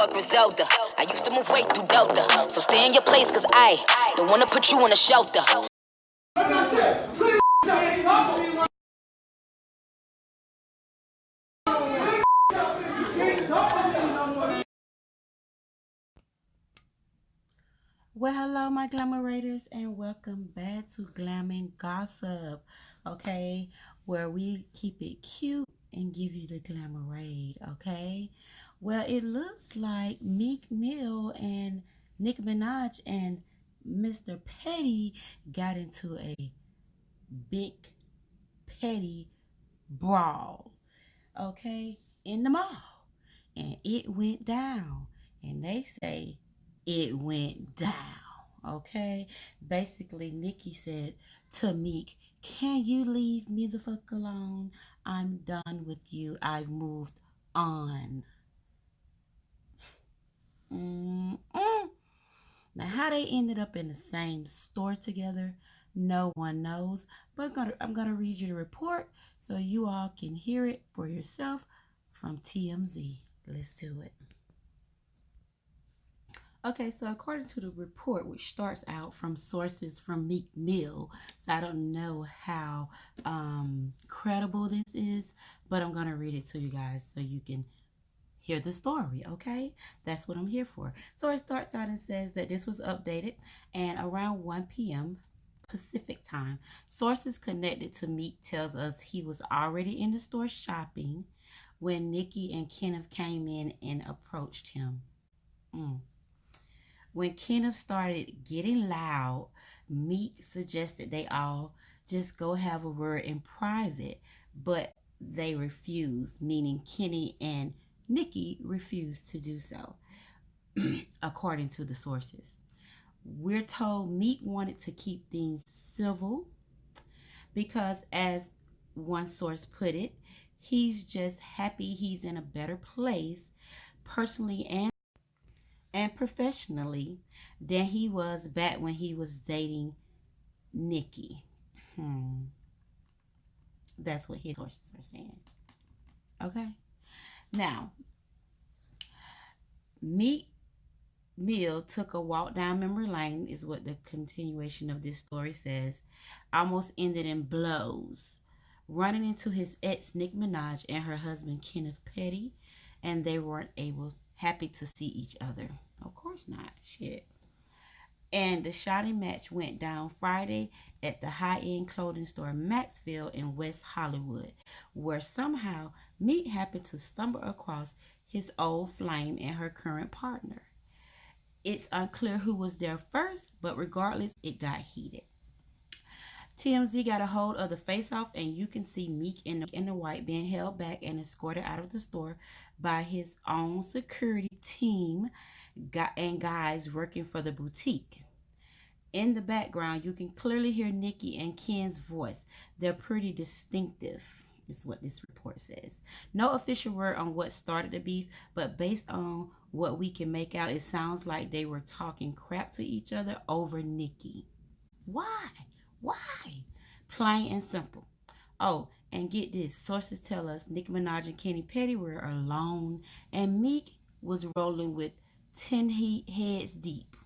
like Griselda. I used to move weight through Delta. So stay in your place, cause I don't wanna put you in a shelter. Well, hello, my glamourators, and welcome back to Glamming Gossip, okay, where we keep it cute and give you the glamourade, okay? Well, it looks like Meek Mill and Nicki Minaj and Mr. Petty got into a big, petty brawl, okay, in the mall, and it went down, and they say it went down. Okay, basically, Nicki said to Meek, "Can you leave me the fuck alone? I'm done with you. I've moved on." Mm-mm. Now, how they ended up in the same store together, no one knows. But I'm gonna read you the report so you all can hear it for yourself from TMZ. Let's do it. Okay, so according to the report, which starts out from sources from Meek Mill, so I don't know how credible this is, but I'm gonna read it to you guys so you can hear the story, okay? That's what I'm here for. So it starts out and says that this was updated and around 1 p.m. Pacific time. Sources connected to Meek tells us he was already in the store shopping when Nicki and Kenneth came in and approached him. Mm. When Kenneth started getting loud, Meek suggested they all just go have a word in private, but they refused, meaning Kenny and Nicki refused to do so, according to the sources. We're told Meek wanted to keep things civil because, as one source put it, he's just happy he's in a better place personally and professionally than he was back when he was dating Nicki. That's what his sources are saying. Okay. Now, Meek Mill took a walk down memory lane, is what the continuation of this story says. Almost ended in blows, running into his ex Nicki Minaj and her husband Kenneth Petty, and they weren't happy to see each other. Of course not. Shit. And the shouting match went down Friday at the high-end clothing store Maxfield in West Hollywood, where somehow Meek happened to stumble across his old flame and her current partner. It's unclear who was there first, but regardless, it got heated. TMZ got a hold of the face-off, and you can see Meek in the white being held back and escorted out of the store by his own security team and guys working for the boutique. In the background, you can clearly hear Nicki and Ken's voice. They're pretty distinctive, is what this report says. No official word on what started the beef, but based on what we can make out, it sounds like they were talking crap to each other over Nicki. Why? Why? Plain and simple. Oh, and get this. Sources tell us Nicki Minaj and Kenny Petty were alone, and Meek was rolling with 10 heads deep.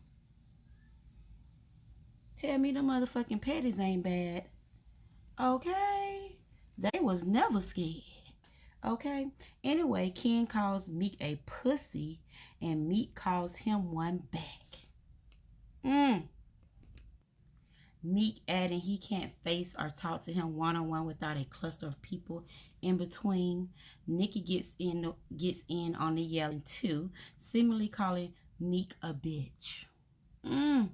Tell me the motherfucking Petties ain't bad. Okay? They was never scared. Okay? Anyway, Ken calls Meek a pussy, and Meek calls him one back. Meek adding he can't face or talk to him one-on-one without a cluster of people in between. Nicki gets in on the yelling too, seemingly calling Meek a bitch. And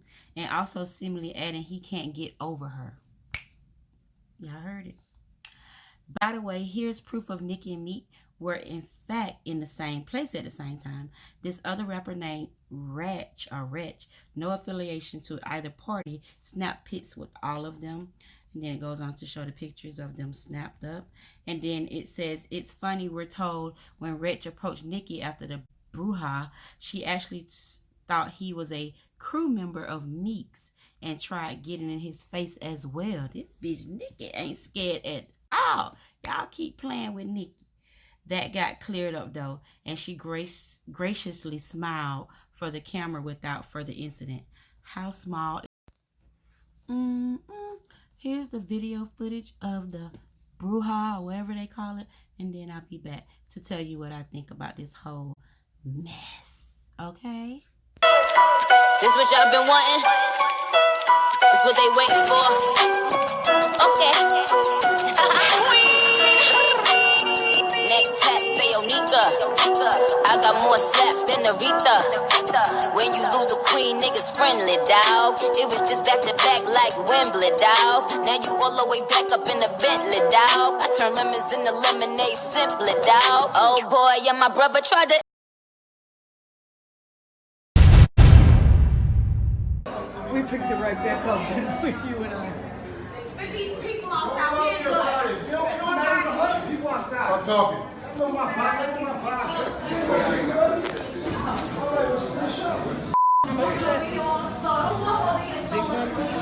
also seemingly adding he can't get over her. Y'all heard it. By the way, here's proof of Nicki and Meek were in fact in the same place at the same time. This other rapper named Wretch, no affiliation to either party, snapped pics with all of them. And then it goes on to show the pictures of them snapped up. And then it says, it's funny, we're told when Wretch approached Nicki after the brouhaha, she actually thought he was a crew member of Meek's and tried getting in his face as well. This bitch Nicki ain't scared at all. Y'all keep playing with Nicki. That got cleared up though, and she graciously smiled for the camera without further incident. How small? Mm-mm. Here's the video footage of the brouhaha, or whatever they call it, and then I'll be back to tell you what I think about this whole mess. Okay? This what y'all been wanting? This what they waiting for? Okay. Neck tat say Onika. I got more slaps than Aretha. When you lose the queen, niggas friendly, dawg. It was just back to back like Wembley, dawg. Now you all the way back up in the Bentley, dawg. I turn lemons into lemonade simply, dawg. Oh boy, yeah, my brother tried to. We picked it right back up, didn't we, you and I? 50 people outside. We ain't good. People outside. I'm talking. Look at my vibe. Look at my vibe.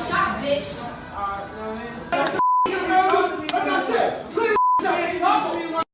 Shot, bitch. Like I said, clear up.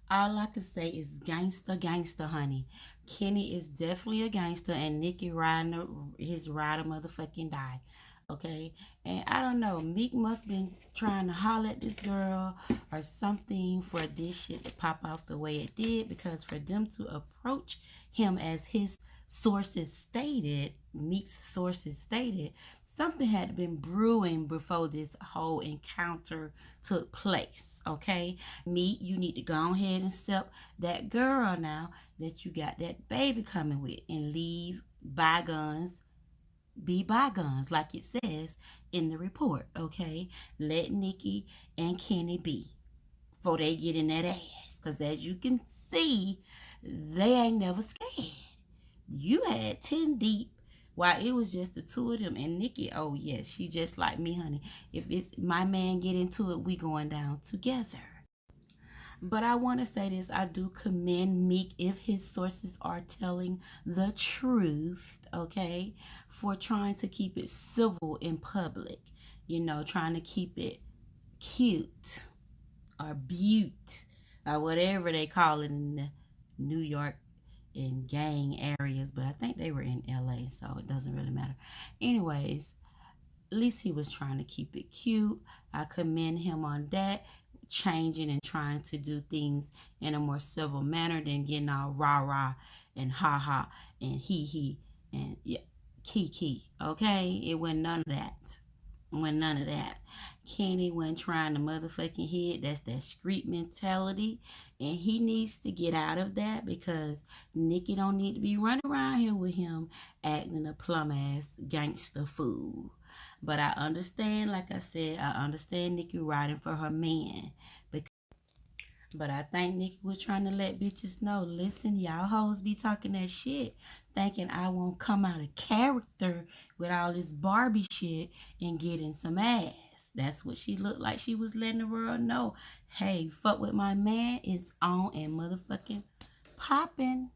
All I can say is gangster, honey. Kenny is definitely a gangster, and Nicki riding his ride or motherfucking die. Okay? And I don't know, Meek must been trying to holler at this girl or something for this shit to pop off the way it did, because for them to approach him, as his sources stated, Meek's sources stated, something had been brewing before this whole encounter took place. Okay, Meek, you need to go ahead and accept that girl now that you got that baby coming with, and leave bygones be bygones, like it says in the report. Okay, let Nicki and Kenny be before they get in that ass, because as you can see, they ain't never scared. You had 10 deep while it was just the two of them. And Nicki, oh yes, she just like me, honey. If it's my man get into it, we going down together. But I want to say this, I do commend Meek, if his sources are telling the truth, okay, for trying to keep it civil in public. You know, trying to keep it cute or butte or whatever they call it in the New York in gang areas, but I think they were in LA, so it doesn't really matter. Anyways, at least he was trying to keep it cute. I commend him on that, changing and trying to do things in a more civil manner than getting all rah-rah and ha-ha and he and yeah, kiki. Okay, it wasn't none of that. When none of that. Kenny wasn't trying to motherfucking hit. That's that street mentality. And he needs to get out of that, because Nicki don't need to be running around here with him acting a plum ass gangster fool. But I understand, like I said, I understand Nicki riding for her man. But I think Nicki was trying to let bitches know, listen, y'all hoes be talking that shit, thinking I won't come out of character with all this Barbie shit and getting some ass. That's what she looked like. She was letting the world know, hey, fuck with my man, it's on and motherfucking popping.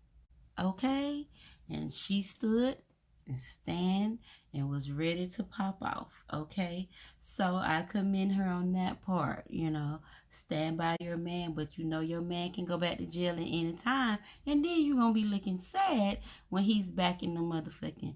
Okay? And she stood and stand and was ready to pop off. Okay? So I commend her on that part, you know. Stand by your man, but you know your man can go back to jail at any time, and then you're gonna be looking sad when he's back in the motherfucking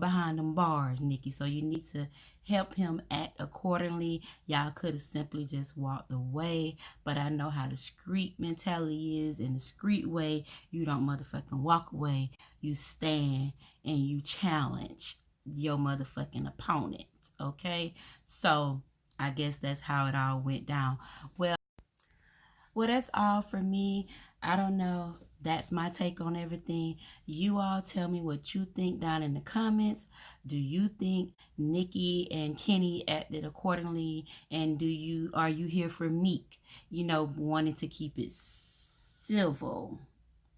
behind them bars, Nicki. So you need to help him act accordingly. Y'all could have simply just walked away, but I know how the street mentality is. In the street way, you don't motherfucking walk away. You stand and you challenge your motherfucking opponent. Okay, so I guess that's how it all went down. Well, that's all for me. I don't know. That's my take on everything. You all tell me what you think down in the comments. Do you think Nicki and Kenny acted accordingly? And are you here for Meek? You know, wanting to keep it civil.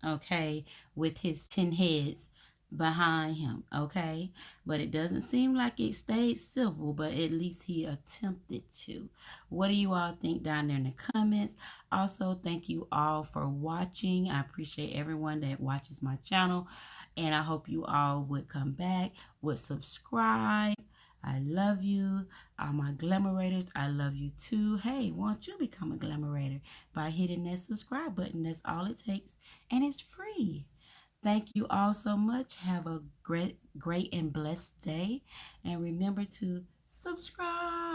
okay, with his 10 heads behind him, okay? But it doesn't seem like it stayed civil, but at least he attempted to. What do you all think down there in the comments? Also, thank you all for watching. I appreciate everyone that watches my channel, and I hope you all would come back, would subscribe. I love you. All my glamorators, I love you too. Hey, won't you become a glamorator by hitting that subscribe button? That's all it takes, and it's free. Thank you all so much. Have a great and blessed day. And remember to subscribe.